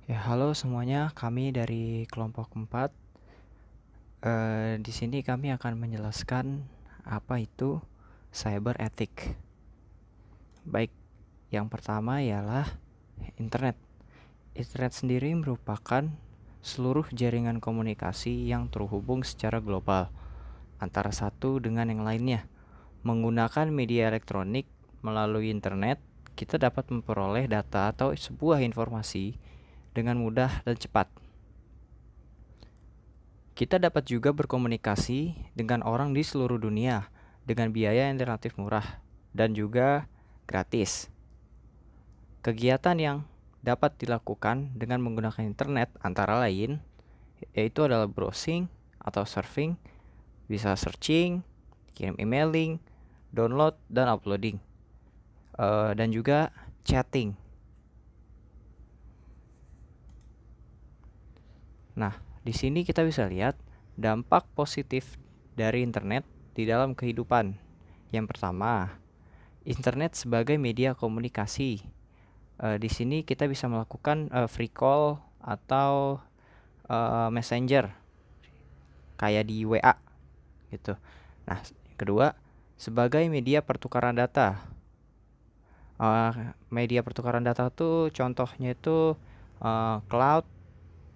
Ya, halo semuanya. Kami dari kelompok 4. Di sini kami akan menjelaskan apa itu cyber ethic. Baik, yang pertama ialah internet. Internet sendiri merupakan seluruh jaringan komunikasi yang terhubung secara global antara satu dengan yang lainnya. Menggunakan media elektronik melalui internet, kita dapat memperoleh data atau sebuah informasi dengan mudah dan cepat. Kita dapat juga berkomunikasi dengan orang di seluruh dunia dengan biaya yang relatif murah dan juga gratis. Kegiatan yang dapat dilakukan dengan menggunakan internet antara lain yaitu adalah browsing atau surfing, bisa searching, kirim emailing, download dan uploading, dan juga chatting. Nah, di sini kita bisa lihat dampak positif dari internet di dalam kehidupan. Yang pertama, internet sebagai media komunikasi. Di sini kita bisa melakukan free call atau messenger kayak di WA gitu. Nah, yang kedua, sebagai media pertukaran data. Media pertukaran data tuh contohnya itu cloud.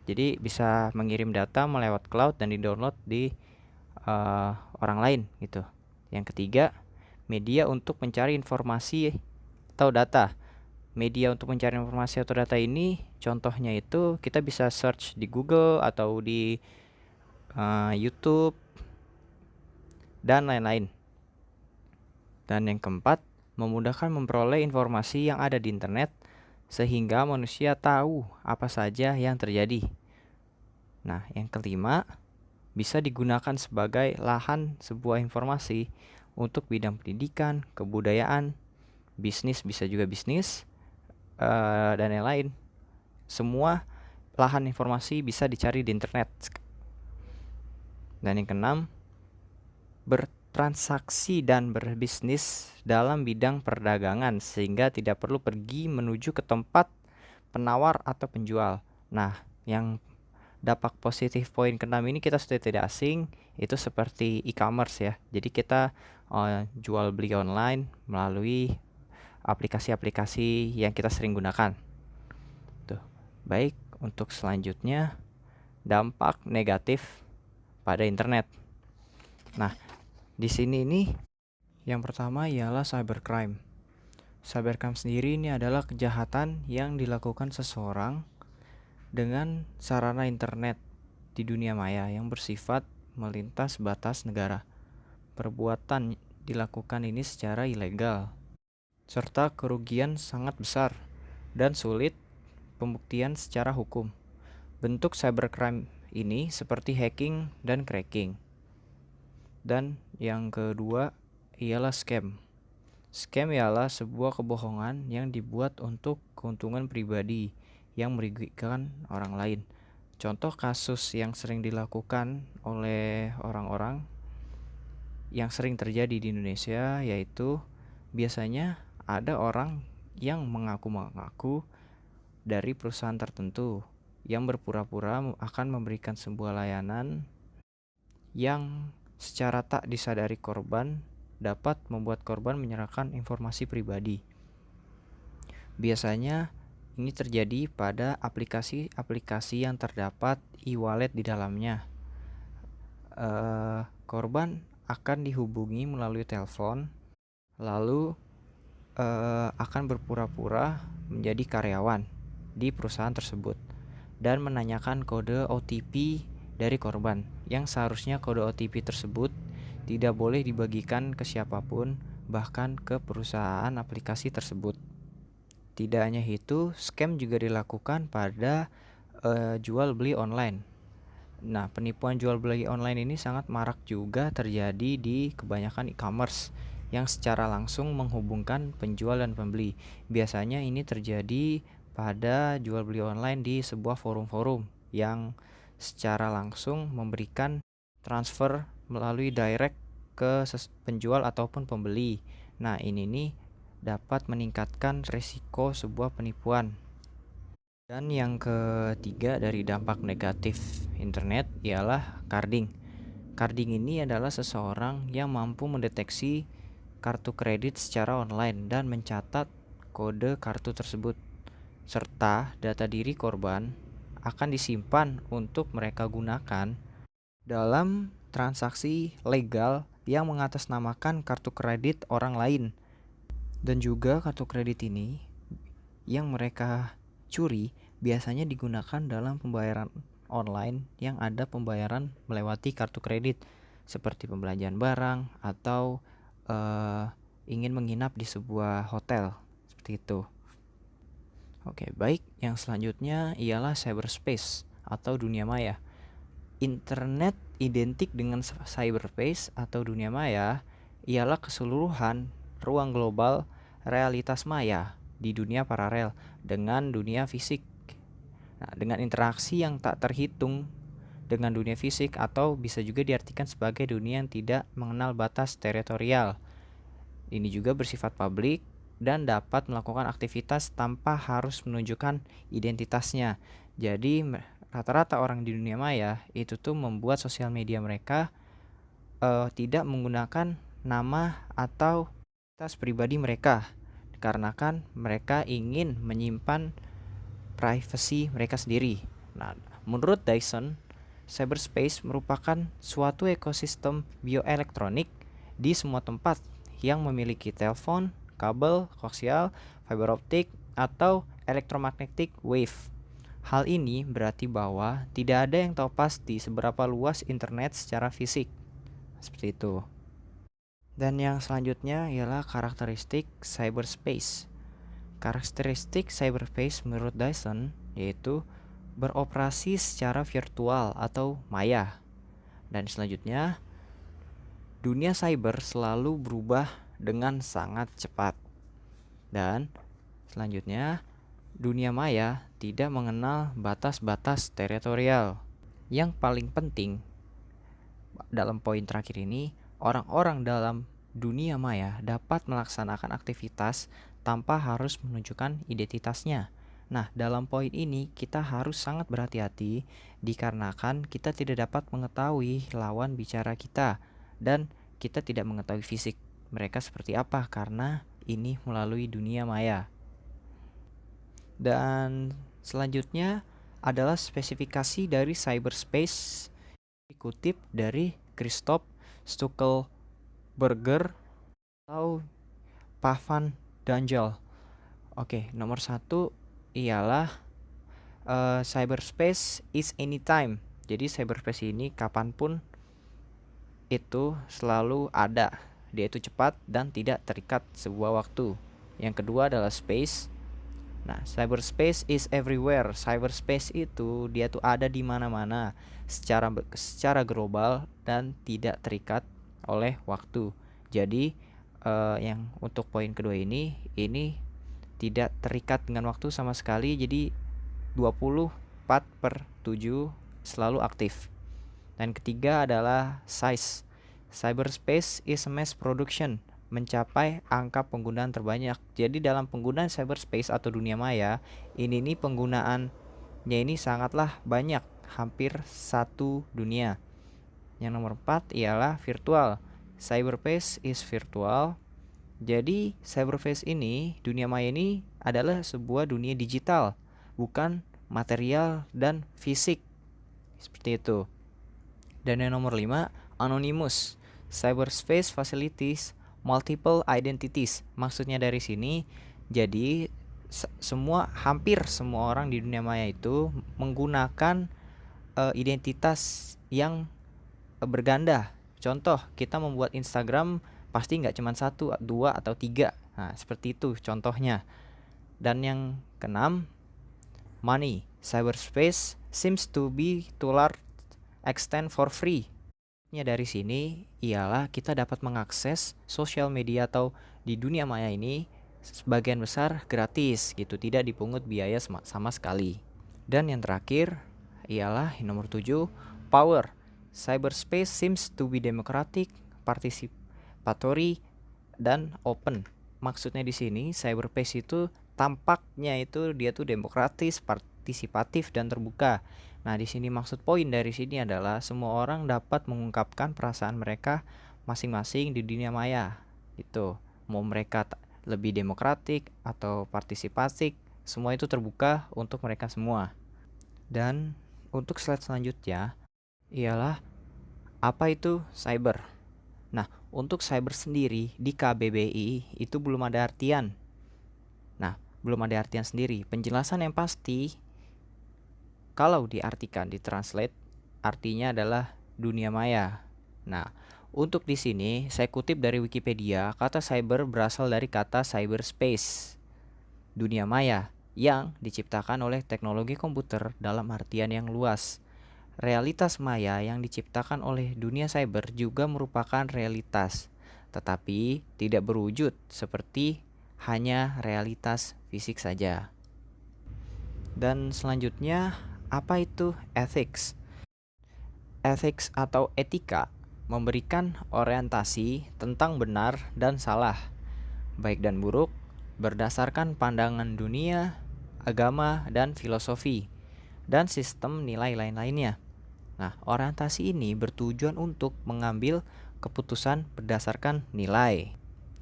Jadi bisa mengirim data melewat cloud dan di-download di orang lain gitu. Yang ketiga, media untuk mencari informasi atau data. Media untuk mencari informasi atau data ini contohnya itu kita bisa search di Google atau di YouTube dan lain-lain. Dan yang keempat, memudahkan memperoleh informasi yang ada di internet sehingga manusia tahu apa saja yang terjadi. Nah, yang kelima, bisa digunakan sebagai lahan sebuah informasi untuk bidang pendidikan, kebudayaan, bisnis, bisa juga bisnis, dan lain-lain. Semua lahan informasi bisa dicari di internet. Dan yang keenam, bertransaksi dan berbisnis dalam bidang perdagangan sehingga tidak perlu pergi menuju ke tempat penawar atau penjual. Nah, yang dampak positif poin keenam ini kita sudah tidak asing, itu seperti e-commerce ya. Jadi kita jual beli online melalui aplikasi-aplikasi yang kita sering gunakan. Tuh. Baik, untuk selanjutnya dampak negatif pada internet. Nah, di sini nih yang pertama ialah cybercrime. Cybercrime sendiri ini adalah kejahatan yang dilakukan seseorang dengan sarana internet di dunia maya yang bersifat melintas batas negara. Perbuatan dilakukan ini secara ilegal, serta kerugian sangat besar dan sulit pembuktian secara hukum. Bentuk cybercrime ini seperti hacking dan cracking. Dan yang kedua ialah scam. Scam ialah sebuah kebohongan yang dibuat untuk keuntungan pribadi yang merugikan orang lain. Contoh kasus yang sering dilakukan oleh orang-orang yang sering terjadi di Indonesia yaitu biasanya ada orang yang mengaku-ngaku dari perusahaan tertentu yang berpura-pura akan memberikan sebuah layanan yang secara tak disadari korban dapat membuat korban menyerahkan informasi pribadi. Biasanya ini terjadi pada aplikasi-aplikasi yang terdapat e-wallet di dalamnya. Korban akan dihubungi melalui telepon, lalu akan berpura-pura menjadi karyawan di perusahaan tersebut dan menanyakan kode OTP dari korban, yang seharusnya kode OTP tersebut tidak boleh dibagikan ke siapapun, bahkan ke perusahaan aplikasi tersebut. Tidak hanya itu, scam juga dilakukan pada jual beli online. Nah, penipuan jual beli online ini sangat marak juga terjadi di kebanyakan e-commerce yang secara langsung menghubungkan penjual dan pembeli. Biasanya ini terjadi pada jual beli online di sebuah forum-forum yang secara langsung memberikan transfer melalui direct ke penjual ataupun pembeli. Nah, ini nih dapat meningkatkan resiko sebuah penipuan. Dan yang ketiga dari dampak negatif internet ialah carding. Carding ini adalah seseorang yang mampu mendeteksi kartu kredit secara online dan mencatat kode kartu tersebut, serta data diri korban akan disimpan untuk mereka gunakan dalam transaksi legal yang mengatasnamakan kartu kredit orang lain. Dan juga kartu kredit ini yang mereka curi biasanya digunakan dalam pembayaran online yang ada pembayaran melewati kartu kredit seperti pembelanjaan barang atau ingin menginap di sebuah hotel seperti itu. Oke, baik. Yang selanjutnya ialah cyberspace atau dunia maya. Internet identik dengan cyberspace atau dunia maya ialah keseluruhan ruang global realitas maya di dunia paralel dengan dunia fisik. Nah, dengan interaksi yang tak terhitung dengan dunia fisik atau bisa juga diartikan sebagai dunia yang tidak mengenal batas teritorial. Ini juga bersifat publik dan dapat melakukan aktivitas tanpa harus menunjukkan identitasnya. Jadi rata-rata orang di dunia maya itu tuh membuat sosial media mereka tidak menggunakan nama atau identitas pribadi mereka, dikarenakan mereka ingin menyimpan privasi mereka sendiri. Nah, menurut Dyson, cyberspace merupakan suatu ekosistem bioelektronik di semua tempat yang memiliki telepon, kabel, koaksial, fiber optik, atau electromagnetic wave. Hal ini berarti bahwa tidak ada yang tahu pasti seberapa luas internet secara fisik. Seperti itu. Dan yang selanjutnya ialah karakteristik cyberspace. Karakteristik cyberspace menurut Dyson yaitu beroperasi secara virtual atau maya. Dan selanjutnya, dunia cyber selalu berubah dengan sangat cepat. Dan selanjutnya, dunia maya tidak mengenal batas-batas teritorial. Yang paling penting dalam poin terakhir ini, orang-orang dalam dunia maya dapat melaksanakan aktivitas tanpa harus menunjukkan identitasnya. Nah, dalam poin ini kita harus sangat berhati-hati dikarenakan kita tidak dapat mengetahui lawan bicara kita dan kita tidak mengetahui fisik mereka seperti apa karena ini melalui dunia maya. Dan selanjutnya adalah spesifikasi dari cyberspace dikutip dari Christoph Stuckelberger atau Pavan Danjal. Oke, nomor 1 ialah cyberspace is anytime. Jadi cyberspace ini kapanpun itu selalu ada. Dia itu cepat dan tidak terikat sebuah waktu. Yang kedua adalah space. Nah, cyberspace is everywhere. Cyberspace itu dia tuh ada di mana-mana secara global dan tidak terikat oleh waktu. Jadi yang untuk poin kedua ini tidak terikat dengan waktu sama sekali. Jadi 24/7 selalu aktif. Dan ketiga adalah size. Cyberspace is mass production, mencapai angka penggunaan terbanyak. Jadi dalam penggunaan cyberspace atau dunia maya, ini penggunaannya ini sangatlah banyak, hampir satu dunia. Yang nomor 4 ialah virtual. Cyberspace is virtual. Jadi cyberspace ini, dunia maya ini adalah sebuah dunia digital, bukan material dan fisik. Seperti itu. Dan yang nomor 5, anonymous. Cyberspace facilities multiple identities. Maksudnya dari sini, jadi hampir semua orang di dunia maya itu menggunakan identitas yang berganda. Contoh, kita membuat Instagram pasti nggak cuma 1, 2, atau 3. Nah, seperti itu contohnya. Dan yang keenam, money. Cyberspace seems to be to large extent for free. Dari sini ialah kita dapat mengakses sosial media atau di dunia maya ini sebagian besar gratis gitu, tidak dipungut biaya sama sekali. Dan yang terakhir ialah nomor 7, power. Cyberspace seems to be democratic, participatory, dan open. Maksudnya di sini cyberspace itu tampaknya itu dia tuh demokratis, partisipatif dan terbuka. Nah, di sini maksud poin dari sini adalah semua orang dapat mengungkapkan perasaan mereka masing-masing di dunia maya. Gitu. Mau mereka lebih demokratik atau partisipatif, semua itu terbuka untuk mereka semua. Dan untuk slide selanjutnya ialah apa itu cyber. Nah, untuk cyber sendiri di KBBI itu belum ada artian. Nah, belum ada artian sendiri. Penjelasan yang pasti kalau diartikan, ditranslate, artinya adalah dunia maya. Nah, untuk di sini saya kutip dari Wikipedia, kata cyber berasal dari kata cyberspace, dunia maya yang diciptakan oleh teknologi komputer dalam artian yang luas. Realitas maya yang diciptakan oleh dunia cyber juga merupakan realitas, tetapi tidak berwujud seperti hanya realitas fisik saja. Dan selanjutnya, apa itu ethics? Ethics atau etika memberikan orientasi tentang benar dan salah, baik dan buruk, berdasarkan pandangan dunia, agama, dan filosofi, dan sistem nilai lain-lainnya. Nah, orientasi ini bertujuan untuk mengambil keputusan berdasarkan nilai.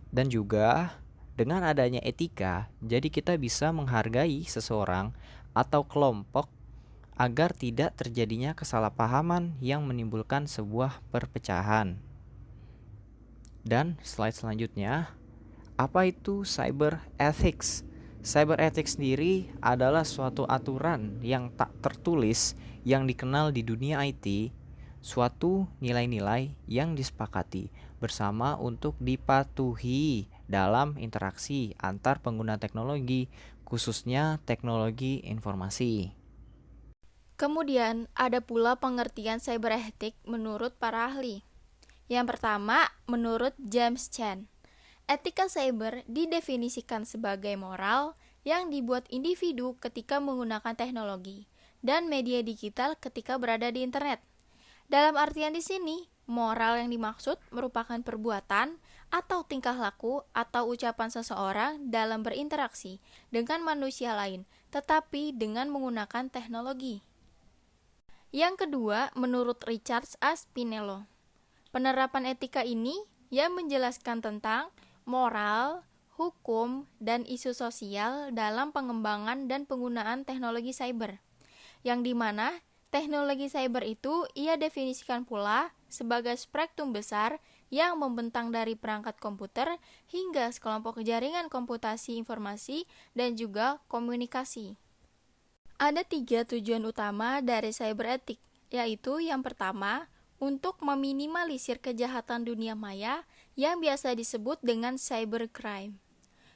Dan juga dengan adanya etika, jadi kita bisa menghargai seseorang atau kelompok agar tidak terjadinya kesalahpahaman yang menimbulkan sebuah perpecahan. Dan slide selanjutnya, apa itu cyber ethics? Cyber ethics sendiri adalah suatu aturan yang tak tertulis yang dikenal di dunia IT, suatu nilai-nilai yang disepakati bersama untuk dipatuhi dalam interaksi antar pengguna teknologi, khususnya teknologi informasi. Kemudian ada pula pengertian cyber ethic menurut para ahli. Yang pertama, menurut James Chan, etika cyber didefinisikan sebagai moral yang dibuat individu ketika menggunakan teknologi dan media digital ketika berada di internet. Dalam artian di sini, moral yang dimaksud merupakan perbuatan atau tingkah laku atau ucapan seseorang dalam berinteraksi dengan manusia lain, tetapi dengan menggunakan teknologi. Yang kedua, menurut Richard A. Spinello, penerapan etika ini yang menjelaskan tentang moral, hukum, dan isu sosial dalam pengembangan dan penggunaan teknologi cyber, yang dimana teknologi cyber itu ia definisikan pula sebagai spektrum besar yang membentang dari perangkat komputer hingga sekelompok jaringan komputasi informasi dan juga komunikasi. Ada 3 tujuan utama dari cyber ethic, yaitu yang pertama, untuk meminimalisir kejahatan dunia maya yang biasa disebut dengan cybercrime.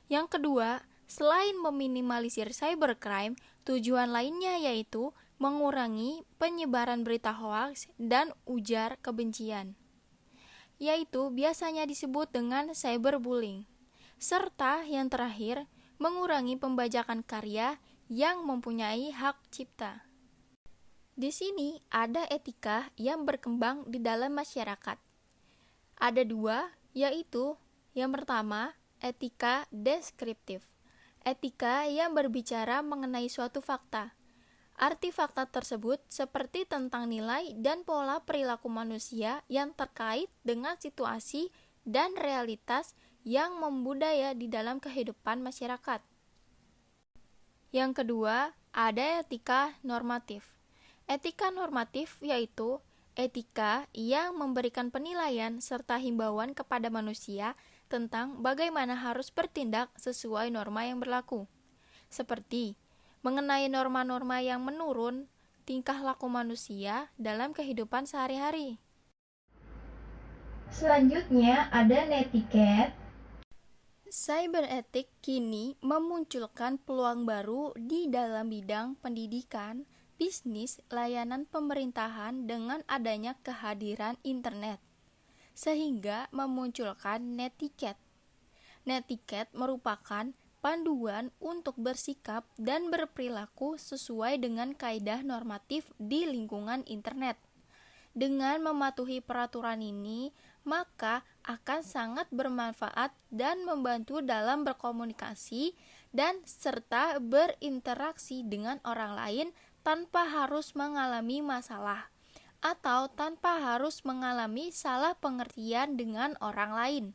Yang kedua, selain meminimalisir cybercrime, tujuan lainnya yaitu mengurangi penyebaran berita hoaks dan ujar kebencian, yaitu biasanya disebut dengan cyberbullying. Serta yang terakhir, mengurangi pembajakan karya yang mempunyai hak cipta. Di sini ada etika yang berkembang di dalam masyarakat. Ada 2, yaitu yang pertama, etika deskriptif. Etika yang berbicara mengenai suatu fakta. Arti fakta tersebut seperti tentang nilai dan pola perilaku manusia yang terkait dengan situasi dan realitas yang membudaya di dalam kehidupan masyarakat. Yang kedua, ada etika normatif. Etika normatif yaitu etika yang memberikan penilaian serta himbauan kepada manusia tentang bagaimana harus bertindak sesuai norma yang berlaku, seperti mengenai norma-norma yang menurun tingkah laku manusia dalam kehidupan sehari-hari. Selanjutnya ada netiquette. Cyber ethic kini memunculkan peluang baru di dalam bidang pendidikan, bisnis, layanan pemerintahan dengan adanya kehadiran internet, sehingga memunculkan netiquette. Netiquette merupakan panduan untuk bersikap dan berperilaku sesuai dengan kaidah normatif di lingkungan internet. Dengan mematuhi peraturan ini, maka akan sangat bermanfaat dan membantu dalam berkomunikasi dan serta berinteraksi dengan orang lain tanpa harus mengalami masalah atau tanpa harus mengalami salah pengertian dengan orang lain.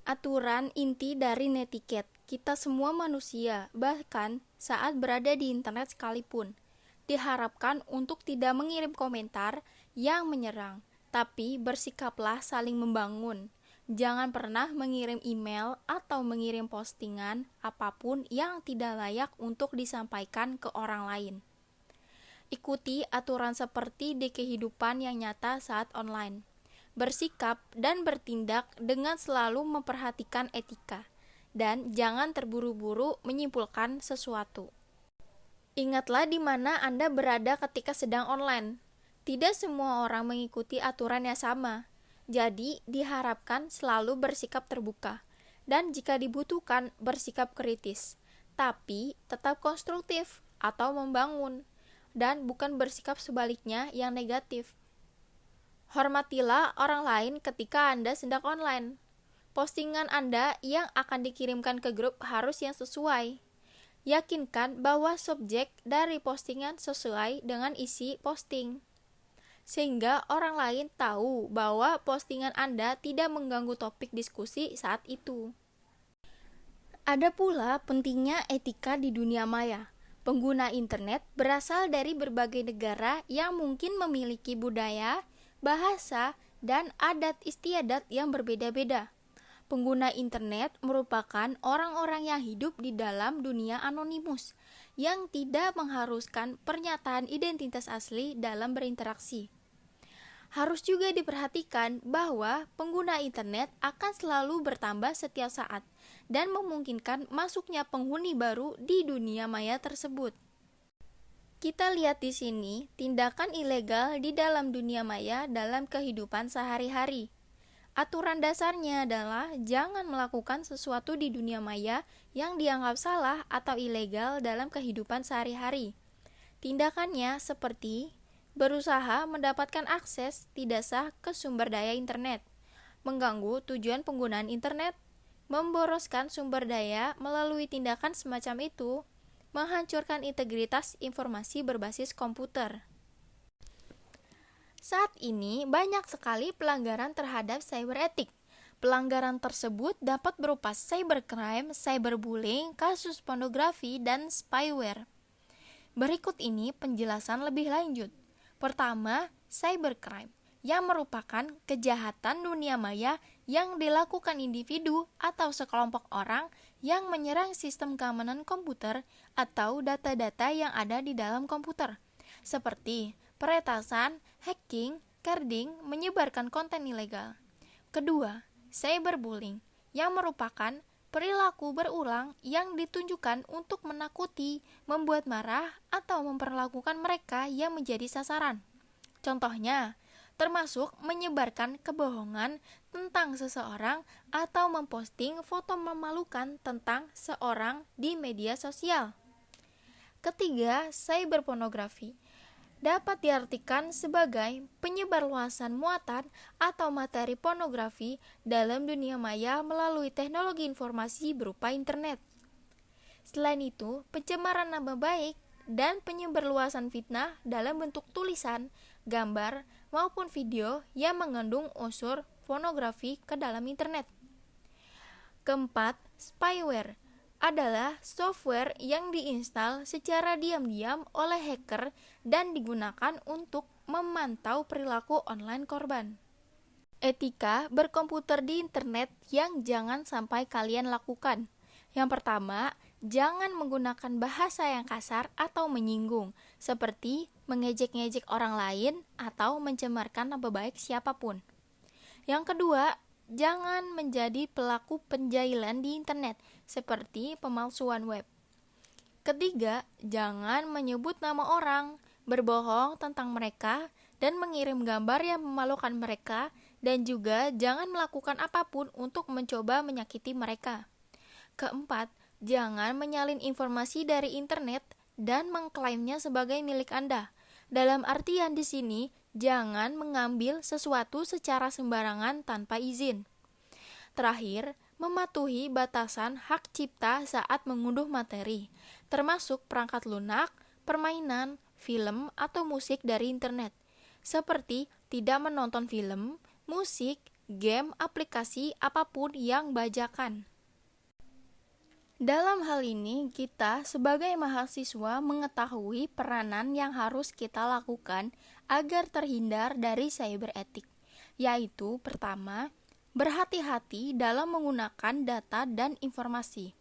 Aturan inti dari netiquette, kita semua manusia, bahkan saat berada di internet sekalipun, diharapkan untuk tidak mengirim komentar yang menyerang, tapi bersikaplah saling membangun. Jangan pernah mengirim email atau mengirim postingan apapun yang tidak layak untuk disampaikan ke orang lain. Ikuti aturan seperti di kehidupan yang nyata saat online. Bersikap dan bertindak dengan selalu memperhatikan etika, dan jangan terburu-buru menyimpulkan sesuatu. Ingatlah di mana Anda berada ketika sedang online. Tidak semua orang mengikuti aturan yang sama, jadi diharapkan selalu bersikap terbuka, dan jika dibutuhkan bersikap kritis, tapi tetap konstruktif atau membangun, dan bukan bersikap sebaliknya yang negatif. Hormatilah orang lain ketika Anda sedang online. Postingan Anda yang akan dikirimkan ke grup harus yang sesuai. Yakinkan bahwa subjek dari postingan sesuai dengan isi posting, sehingga orang lain tahu bahwa postingan Anda tidak mengganggu topik diskusi saat itu. Ada pula pentingnya etika di dunia maya. Pengguna internet berasal dari berbagai negara yang mungkin memiliki budaya, bahasa, dan adat istiadat yang berbeda-beda. Pengguna internet merupakan orang-orang yang hidup di dalam dunia anonimus, yang tidak mengharuskan pernyataan identitas asli dalam berinteraksi. Harus juga diperhatikan bahwa pengguna internet akan selalu bertambah setiap saat dan memungkinkan masuknya penghuni baru di dunia maya tersebut. Kita lihat di sini tindakan ilegal di dalam dunia maya dalam kehidupan sehari-hari. Aturan dasarnya adalah jangan melakukan sesuatu di dunia maya yang dianggap salah atau ilegal dalam kehidupan sehari-hari. Tindakannya seperti berusaha mendapatkan akses tidak sah ke sumber daya internet, mengganggu tujuan penggunaan internet, memboroskan sumber daya melalui tindakan semacam itu, menghancurkan integritas informasi berbasis komputer. Saat ini banyak sekali pelanggaran terhadap cyberetik. Pelanggaran tersebut dapat berupa cybercrime, cyberbullying, kasus pornografi, dan spyware. Berikut ini penjelasan lebih lanjut. Pertama, cybercrime, yang merupakan kejahatan dunia maya yang dilakukan individu atau sekelompok orang yang menyerang sistem keamanan komputer atau data-data yang ada di dalam komputer, seperti peretasan, hacking, carding, menyebarkan konten ilegal. Kedua, cyberbullying, yang merupakan perilaku berulang yang ditunjukkan untuk menakuti, membuat marah, atau memperlakukan mereka yang menjadi sasaran. Contohnya, termasuk menyebarkan kebohongan tentang seseorang atau memposting foto memalukan tentang seorang di media sosial. Ketiga, cyberpornografi dapat diartikan sebagai penyebarluasan muatan atau materi pornografi dalam dunia maya melalui teknologi informasi berupa internet. Selain itu, pencemaran nama baik dan penyebarluasan fitnah dalam bentuk tulisan, gambar, maupun video yang mengandung unsur pornografi ke dalam internet. Keempat, spyware adalah software yang diinstal secara diam-diam oleh hacker dan digunakan untuk memantau perilaku online korban. Etika berkomputer di internet yang jangan sampai kalian lakukan. Yang pertama, jangan menggunakan bahasa yang kasar atau menyinggung, seperti mengejek-ngejek orang lain atau mencemarkan nama baik siapapun. Yang kedua, jangan menjadi pelaku penjailan di internet, seperti pemalsuan web. Ketiga, jangan menyebut nama orang, berbohong tentang mereka, dan mengirim gambar yang memalukan mereka, dan juga jangan melakukan apapun untuk mencoba menyakiti mereka. Keempat, jangan menyalin informasi dari internet dan mengklaimnya sebagai milik Anda. Dalam artian di sini, jangan mengambil sesuatu secara sembarangan tanpa izin. Terakhir, mematuhi batasan hak cipta saat mengunduh materi, termasuk perangkat lunak, permainan, film, atau musik dari internet, seperti tidak menonton film, musik, game, aplikasi, apapun yang bajakan. Dalam hal ini, kita sebagai mahasiswa mengetahui peranan yang harus kita lakukan agar terhindar dari cyber etik, yaitu pertama, berhati-hati dalam menggunakan data dan informasi.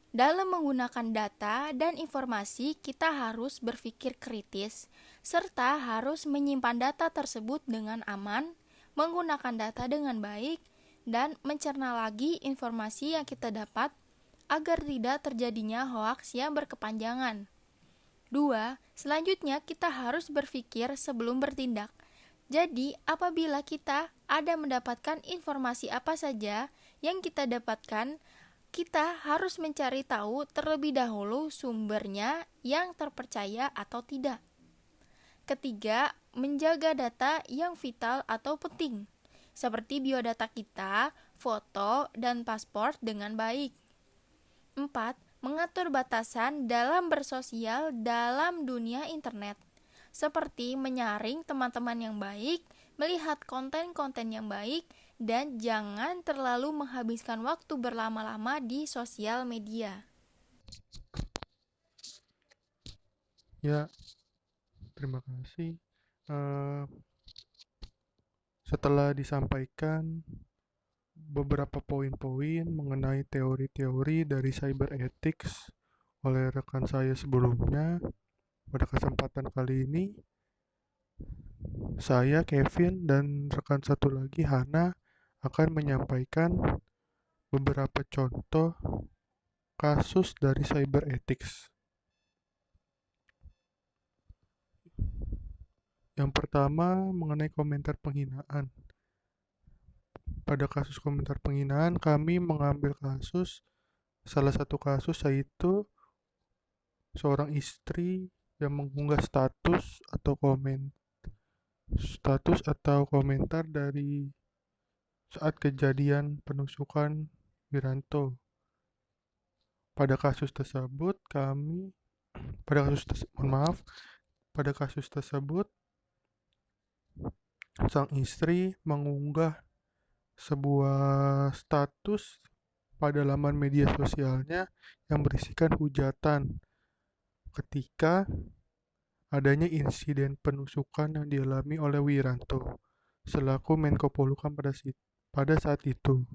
Dalam menggunakan data dan informasi, kita harus berpikir kritis, serta harus menyimpan data tersebut dengan aman, menggunakan data dengan baik, dan mencerna lagi informasi yang kita dapat agar tidak terjadinya hoaks yang berkepanjangan. 2. Selanjutnya kita harus berpikir sebelum bertindak. Jadi, apabila kita ada mendapatkan informasi apa saja yang kita dapatkan, kita harus mencari tahu terlebih dahulu sumbernya yang terpercaya atau tidak. Ketiga, menjaga data yang vital atau penting, seperti biodata kita, foto, dan paspor dengan baik. 4. Mengatur batasan dalam bersosial dalam dunia internet, seperti menyaring teman-teman yang baik, melihat konten-konten yang baik, dan jangan terlalu menghabiskan waktu berlama-lama di sosial media. Ya, terima kasih. Eh, Setelah disampaikan beberapa poin-poin mengenai teori-teori dari cyber ethics oleh rekan saya sebelumnya, pada kesempatan kali ini saya, Kevin, dan rekan satu lagi, Hana, akan menyampaikan beberapa contoh kasus dari cyber ethics. Yang pertama mengenai komentar penghinaan. Pada kasus komentar penghinaan, kami mengambil salah satu kasus yaitu seorang istri yang mengunggah status atau komentar dari saat kejadian penusukan Wiranto. Pada kasus tersebut pada kasus tersebut sang istri mengunggah sebuah status pada laman media sosialnya yang berisikan hujatan ketika adanya insiden penusukan yang dialami oleh Wiranto selaku Menko Polhukam pada saat itu.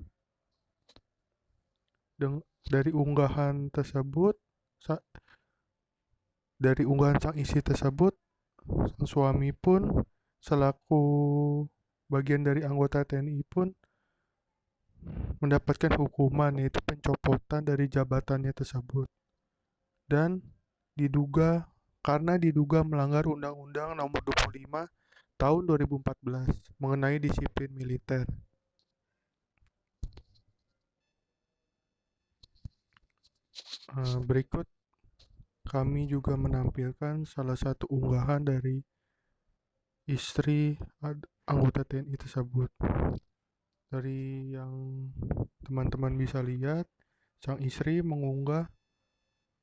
Dari unggahan tersebut, dari unggahan sang istri tersebut, sang suami pun selaku bagian dari anggota TNI pun mendapatkan hukuman, yaitu pencopotan dari jabatannya tersebut, dan karena diduga melanggar Undang-Undang Nomor 25 Tahun 2014 mengenai disiplin militer. Berikut kami juga menampilkan salah satu unggahan dari istri anggota TNI tersebut. Dari yang teman-teman bisa lihat, sang istri mengunggah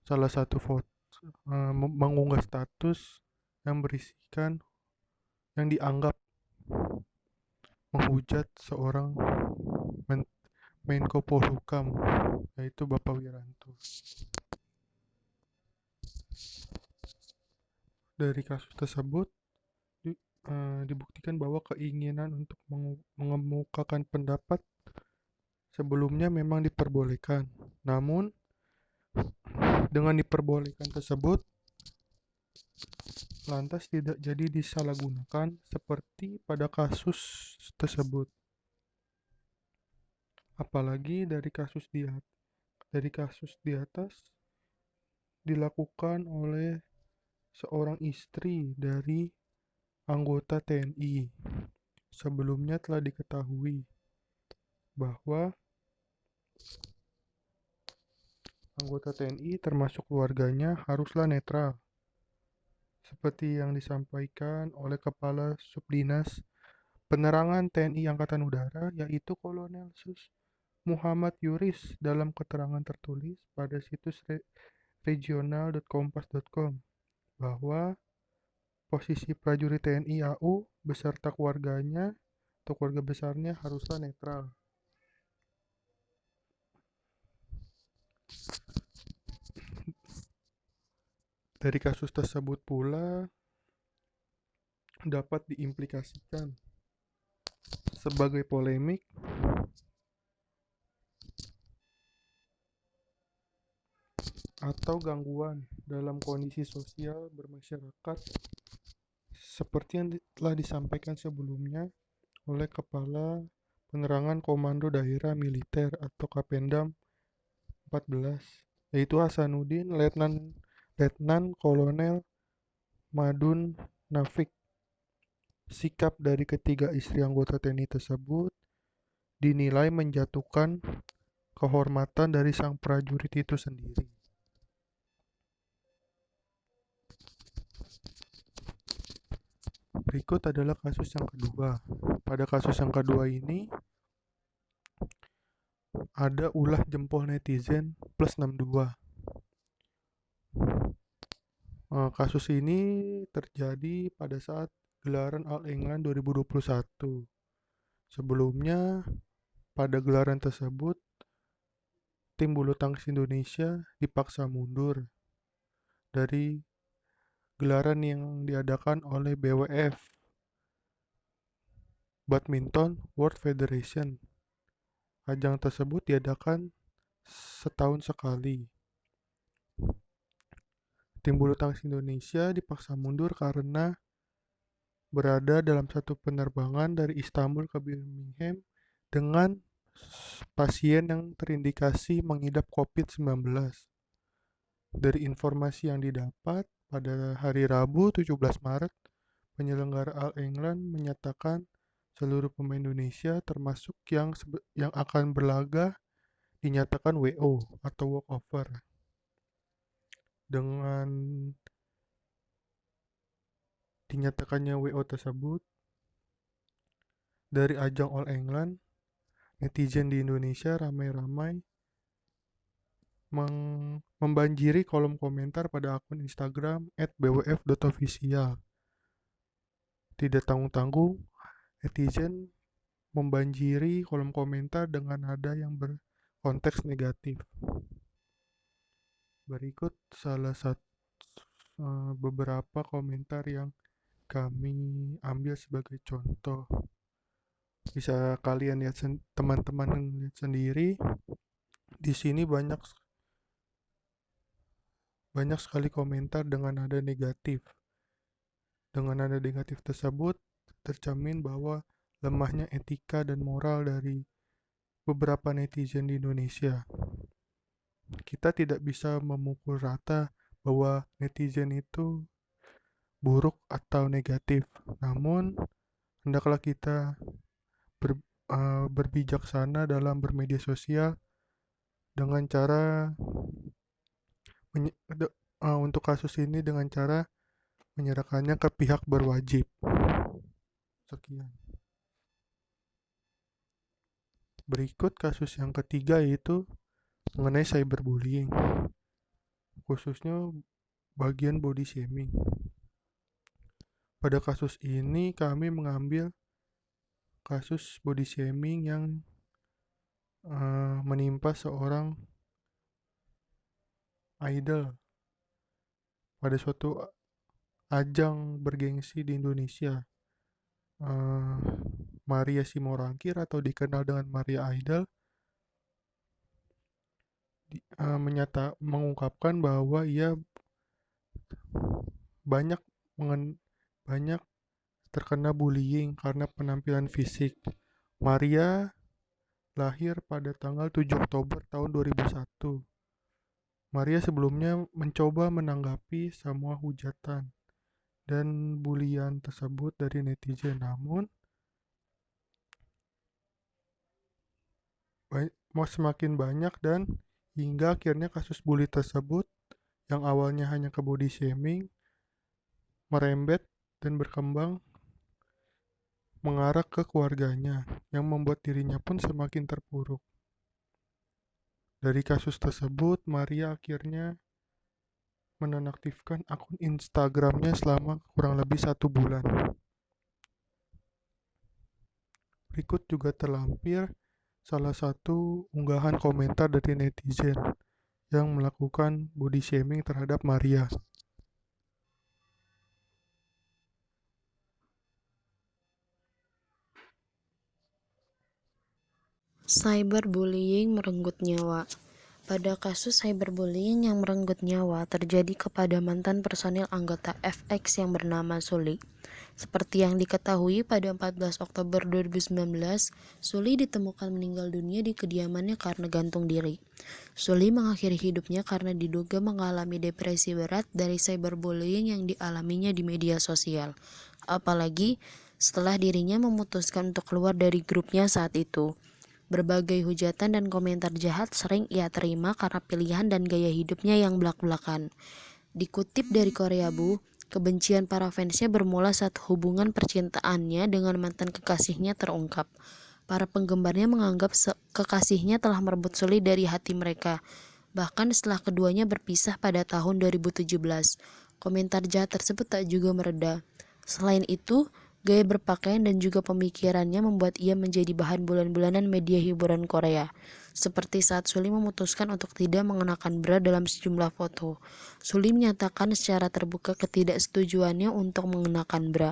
salah satu foto, mengunggah status yang berisikan yang dianggap menghujat seorang Menko Polhukam, yaitu Bapak Wiranto. Dari kasus tersebut dibuktikan bahwa keinginan untuk mengemukakan pendapat sebelumnya memang diperbolehkan. Namun, dengan diperbolehkan tersebut, lantas tidak jadi disalahgunakan seperti pada kasus tersebut. Apalagi dari kasus di atas dilakukan oleh seorang istri dari anggota TNI. Sebelumnya telah diketahui bahwa anggota TNI termasuk keluarganya haruslah netral, seperti yang disampaikan oleh Kepala Subdinas Penerangan TNI Angkatan Udara, yaitu Kolonel Sus Muhammad Yuris dalam keterangan tertulis pada situs regional.kompas.com bahwa posisi prajurit TNI AU beserta keluarganya atau keluarga besarnya haruslah netral. Dari kasus tersebut pula dapat diimplikasikan sebagai polemik atau gangguan dalam kondisi sosial bermasyarakat seperti yang telah disampaikan sebelumnya oleh Kepala Penerangan Komando Daerah Militer atau Kapendam 14, yaitu Hasanuddin Letnan Kolonel Madun Nafik. Sikap dari ketiga istri anggota TNI tersebut dinilai menjatuhkan kehormatan dari sang prajurit itu sendiri. Berikut adalah kasus yang kedua. Pada kasus yang kedua ini ada ulah jempol netizen plus 62. Kasus ini terjadi pada saat gelaran All England 2021. Sebelumnya, pada gelaran tersebut, tim bulu tangkis Indonesia dipaksa mundur dari gelaran yang diadakan oleh BWF, Badminton World Federation. Ajang tersebut diadakan setahun sekali. Tim bulu tangkis Indonesia dipaksa mundur karena berada dalam satu penerbangan dari Istanbul ke Birmingham dengan pasien yang terindikasi mengidap COVID-19. Dari informasi yang didapat, pada hari Rabu 17 Maret, penyelenggara All England menyatakan seluruh pemain Indonesia termasuk yang akan berlaga dinyatakan WO atau walkover. Dengan dinyatakannya WO tersebut, dari ajang All England, netizen di Indonesia ramai-ramai membanjiri kolom komentar pada akun Instagram @bwf.official. Tidak tanggung-tanggung, netizen membanjiri kolom komentar dengan nada yang berkonteks negatif. Berikut salah satu beberapa komentar yang kami ambil sebagai contoh. Bisa kalian lihat teman-teman lihat sendiri. Di sini banyak sekali komentar dengan nada negatif. Dengan nada negatif tersebut tercermin bahwa lemahnya etika dan moral dari beberapa netizen di Indonesia. Kita tidak bisa memukul rata bahwa netizen itu buruk atau negatif. Namun, hendaklah kita berbijaksana dalam bermedia sosial dengan cara untuk kasus ini dengan cara menyerahkannya ke pihak berwajib. Sekian. Berikut kasus yang ketiga yaitu mengenai cyberbullying, khususnya bagian body shaming. Pada kasus ini kami mengambil kasus body shaming yang menimpa seorang idol pada suatu ajang bergengsi di Indonesia. Maria Simorangkir atau dikenal dengan Maria Idol mengungkapkan bahwa ia banyak terkena bullying karena penampilan fisik. Maria lahir pada tanggal 7 Oktober tahun 2001. Maria sebelumnya mencoba menanggapi semua hujatan dan bulian tersebut dari netizen, namun semakin banyak dan hingga akhirnya kasus bully tersebut yang awalnya hanya ke body shaming merembet dan berkembang mengarah ke keluarganya yang membuat dirinya pun semakin terpuruk. Dari kasus tersebut, Maria akhirnya menonaktifkan akun Instagramnya selama kurang lebih 1 bulan. Berikut juga terlampir salah satu unggahan komentar dari netizen yang melakukan body shaming terhadap Maria. Cyberbullying merenggut nyawa. Pada kasus cyberbullying yang merenggut nyawa terjadi kepada mantan personil anggota FX yang bernama Suli. Seperti yang diketahui, pada 14 Oktober 2019, Suli ditemukan meninggal dunia di kediamannya karena gantung diri. Suli mengakhiri hidupnya karena diduga mengalami depresi berat dari cyberbullying yang dialaminya di media sosial. Apalagi setelah dirinya memutuskan untuk keluar dari grupnya saat itu. Berbagai hujatan dan komentar jahat sering ia terima karena pilihan dan gaya hidupnya yang belak-belakan. Dikutip dari Korea Bu, kebencian para fansnya bermula saat hubungan percintaannya dengan mantan kekasihnya terungkap. Para penggemarnya menganggap kekasihnya telah merebut Suli dari hati mereka. Bahkan setelah keduanya berpisah pada tahun 2017, komentar jahat tersebut tak juga mereda. Selain itu, gaya berpakaian dan juga pemikirannya membuat ia menjadi bahan bulan-bulanan media hiburan Korea. Seperti saat Suli memutuskan untuk tidak mengenakan bra dalam sejumlah foto. Suli menyatakan secara terbuka ketidaksetujuannya untuk mengenakan bra.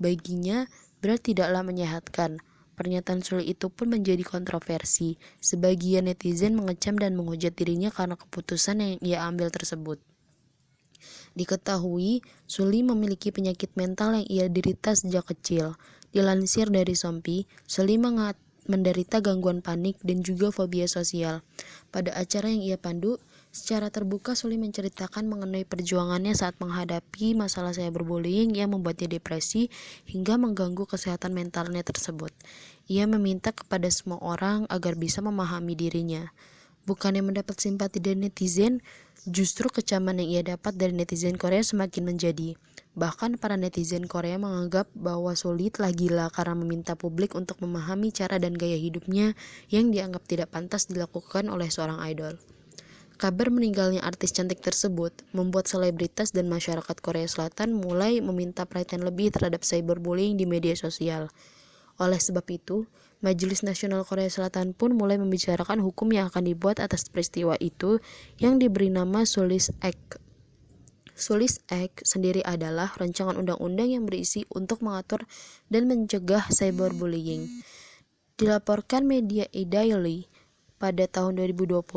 Baginya, bra tidaklah menyehatkan. Pernyataan Suli itu pun menjadi kontroversi. Sebagian netizen mengecam dan menghujat dirinya karena keputusan yang ia ambil tersebut. Diketahui, Suli memiliki penyakit mental yang ia derita sejak kecil. Dilansir dari Sompi, Suli menderita gangguan panik dan juga fobia sosial. Pada acara yang ia pandu, secara terbuka Suli menceritakan mengenai perjuangannya saat menghadapi masalah cyberbullying yang membuatnya depresi hingga mengganggu kesehatan mentalnya tersebut. Ia meminta kepada semua orang agar bisa memahami dirinya. Bukannya mendapat simpati dari netizen, justru kecaman yang ia dapat dari netizen Korea semakin menjadi. Bahkan para netizen Korea menganggap bahwa Suli telah gila karena meminta publik untuk memahami cara dan gaya hidupnya yang dianggap tidak pantas dilakukan oleh seorang idol. Kabar meninggalnya artis cantik tersebut membuat selebritas dan masyarakat Korea Selatan mulai meminta perhatian lebih terhadap cyberbullying di media sosial. Oleh sebab itu, Majelis Nasional Korea Selatan pun mulai membicarakan hukum yang akan dibuat atas peristiwa itu yang diberi nama Sulis Act. Sulis Act sendiri adalah rancangan undang-undang yang berisi untuk mengatur dan mencegah cyberbullying. Dilaporkan media e-Daily, pada tahun 2020,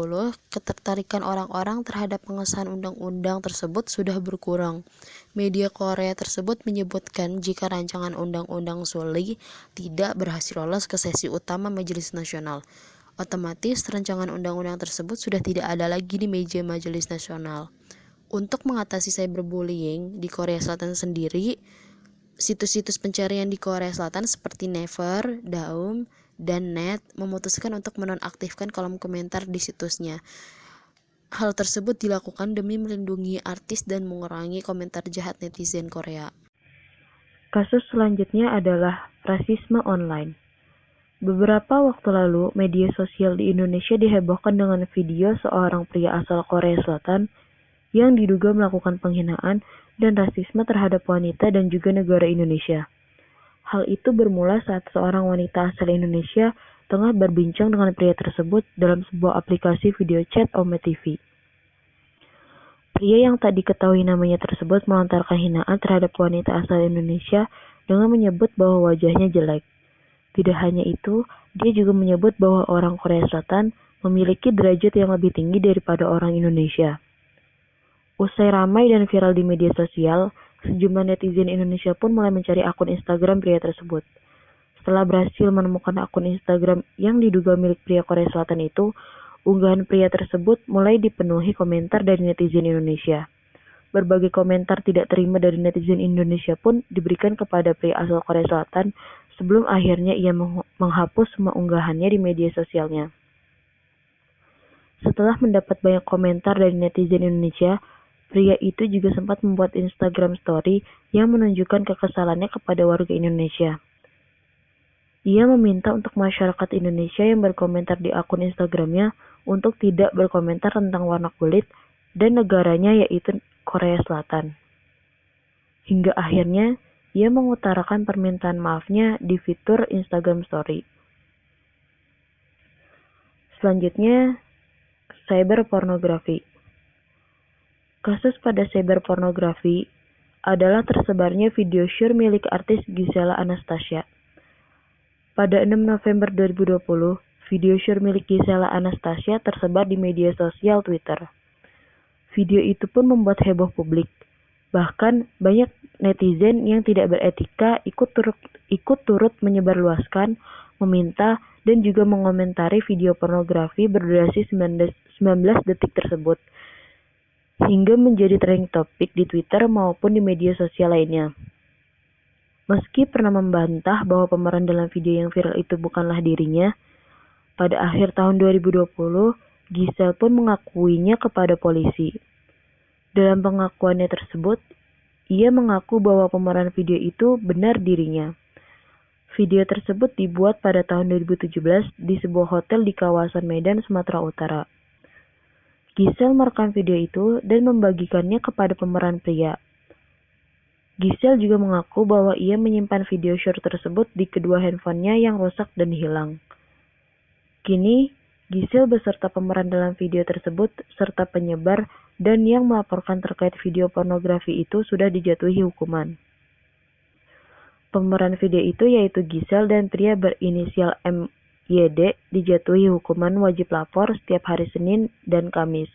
ketertarikan orang-orang terhadap pengesahan undang-undang tersebut sudah berkurang. Media Korea tersebut menyebutkan jika rancangan undang-undang Suli tidak berhasil lolos ke sesi utama Majelis Nasional, otomatis rancangan undang-undang tersebut sudah tidak ada lagi di meja Majelis Nasional. Untuk mengatasi cyberbullying di Korea Selatan sendiri, situs-situs pencarian di Korea Selatan seperti Naver, Daum, dan Net memutuskan untuk menonaktifkan kolom komentar di situsnya. Hal tersebut dilakukan demi melindungi artis dan mengurangi komentar jahat netizen Korea. Kasus selanjutnya adalah rasisme online. Beberapa waktu lalu, media sosial di Indonesia dihebohkan dengan video seorang pria asal Korea Selatan yang diduga melakukan penghinaan dan rasisme terhadap wanita dan juga negara Indonesia. Hal itu bermula saat seorang wanita asal Indonesia tengah berbincang dengan pria tersebut dalam sebuah aplikasi video chat Ome TV. Pria yang tak diketahui namanya tersebut melontarkan hinaan terhadap wanita asal Indonesia dengan menyebut bahwa wajahnya jelek. Tidak hanya itu, dia juga menyebut bahwa orang Korea Selatan memiliki derajat yang lebih tinggi daripada orang Indonesia. Usai ramai dan viral di media sosial, sejumlah netizen Indonesia pun mulai mencari akun Instagram pria tersebut. Setelah berhasil menemukan akun Instagram yang diduga milik pria Korea Selatan itu, unggahan pria tersebut mulai dipenuhi komentar dari netizen Indonesia. Berbagai komentar tidak terima dari netizen Indonesia pun diberikan kepada pria asal Korea Selatan sebelum akhirnya ia menghapus semua unggahannya di media sosialnya. Setelah mendapat banyak komentar dari netizen Indonesia, pria itu juga sempat membuat Instagram story yang menunjukkan kekesalannya kepada warga Indonesia. Ia meminta untuk masyarakat Indonesia yang berkomentar di akun Instagramnya untuk tidak berkomentar tentang warna kulit dan negaranya yaitu Korea Selatan. Hingga akhirnya ia mengutarakan permintaan maafnya di fitur Instagram Story. Selanjutnya, cyberpornografi. Kasus pada cyberpornografi adalah tersebarnya video syur milik artis Gisela Anastasia. Pada 6 November 2020, video syur milik Gisela Anastasia tersebar di media sosial Twitter. Video itu pun membuat heboh publik. Bahkan banyak netizen yang tidak beretika ikut turut menyebarluaskan, meminta, dan juga mengomentari video pornografi berdurasi 19 detik tersebut, hingga menjadi trending topik di Twitter maupun di media sosial lainnya. Meski pernah membantah bahwa pemeran dalam video yang viral itu bukanlah dirinya, pada akhir tahun 2020, Giselle pun mengakuinya kepada polisi. Dalam pengakuannya tersebut, ia mengaku bahwa pemeran video itu benar dirinya. Video tersebut dibuat pada tahun 2017 di sebuah hotel di kawasan Medan, Sumatera Utara. Giselle merekam video itu dan membagikannya kepada pemeran pria. Giselle juga mengaku bahwa ia menyimpan video syur tersebut di kedua handphonenya yang rusak dan hilang. Kini, Giselle beserta pemeran dalam video tersebut serta penyebar dan yang melaporkan terkait video pornografi itu sudah dijatuhi hukuman. Pemeran video itu yaitu Giselle dan pria berinisial MYD dijatuhi hukuman wajib lapor setiap hari Senin dan Kamis.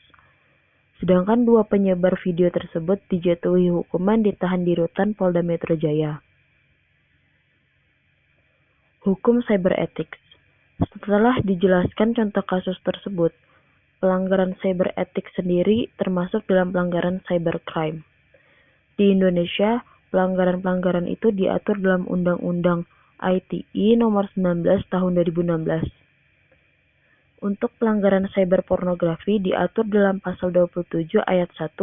Sedangkan dua penyebar video tersebut dijatuhi hukuman ditahan di rutan Polda Metro Jaya. Hukum cyber ethics. Setelah dijelaskan contoh kasus tersebut, pelanggaran cyber ethics sendiri termasuk dalam pelanggaran cybercrime. Di Indonesia, pelanggaran-pelanggaran itu diatur dalam Undang-Undang ITE Nomor 19 Tahun 2016. Untuk pelanggaran cyberpornografi diatur dalam Pasal 27 Ayat 1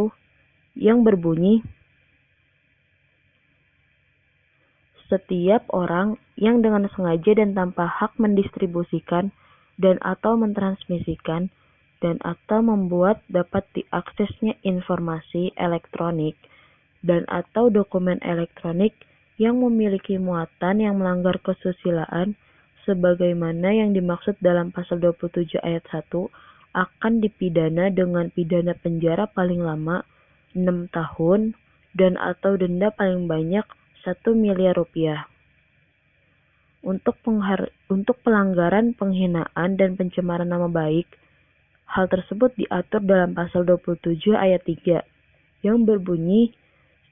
yang berbunyi, setiap orang yang dengan sengaja dan tanpa hak mendistribusikan dan atau mentransmisikan dan atau membuat dapat diaksesnya informasi elektronik dan atau dokumen elektronik yang memiliki muatan yang melanggar kesusilaan sebagaimana yang dimaksud dalam Pasal 27 Ayat 1 akan dipidana dengan pidana penjara paling lama 6 tahun dan atau denda paling banyak 1 miliar rupiah. Untuk pelanggaran penghinaan dan pencemaran nama baik, hal tersebut diatur dalam Pasal 27 Ayat 3 yang berbunyi,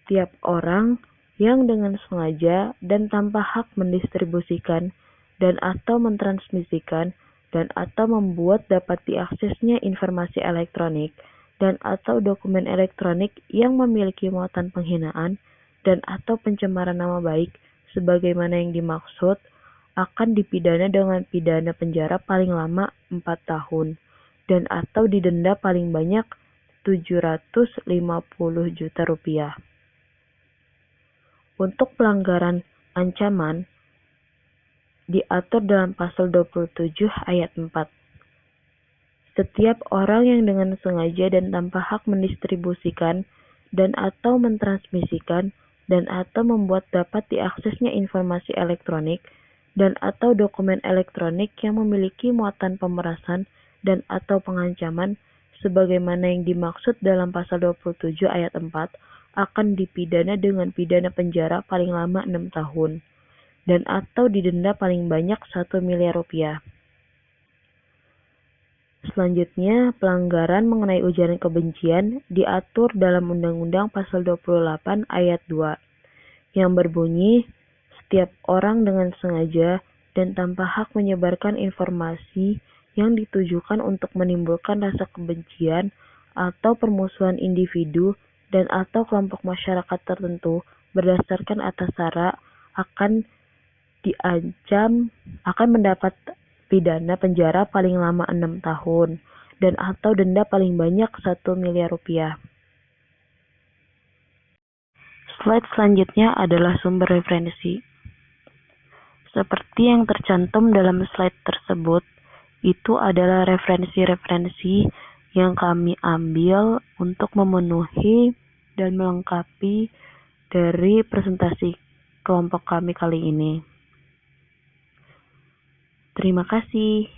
setiap orang yang dengan sengaja dan tanpa hak mendistribusikan dan atau mentransmisikan dan atau membuat dapat diaksesnya informasi elektronik dan atau dokumen elektronik yang memiliki muatan penghinaan dan atau pencemaran nama baik sebagaimana yang dimaksud akan dipidana dengan pidana penjara paling lama 4 tahun dan atau didenda paling banyak 750 juta rupiah. Untuk pelanggaran ancaman diatur dalam Pasal 27 Ayat 4. Setiap orang yang dengan sengaja dan tanpa hak mendistribusikan dan atau mentransmisikan dan atau membuat dapat diaksesnya informasi elektronik dan atau dokumen elektronik yang memiliki muatan pemerasan dan atau pengancaman sebagaimana yang dimaksud dalam Pasal 27 Ayat 4 akan dipidana dengan pidana penjara paling lama 6 tahun dan atau didenda paling banyak 1 miliar rupiah. Selanjutnya, pelanggaran mengenai ujaran kebencian diatur dalam Undang-Undang Pasal 28 Ayat 2 yang berbunyi, setiap orang dengan sengaja dan tanpa hak menyebarkan informasi yang ditujukan untuk menimbulkan rasa kebencian atau permusuhan individu dan atau kelompok masyarakat tertentu berdasarkan atas sara akan mendapat pidana penjara paling lama 6 tahun dan atau denda paling banyak 1 miliar rupiah. Slide selanjutnya adalah sumber referensi. Seperti yang tercantum dalam slide tersebut, Itu adalah referensi-referensi yang kami ambil untuk memenuhi dan melengkapi dari presentasi kelompok kami kali ini. Terima kasih.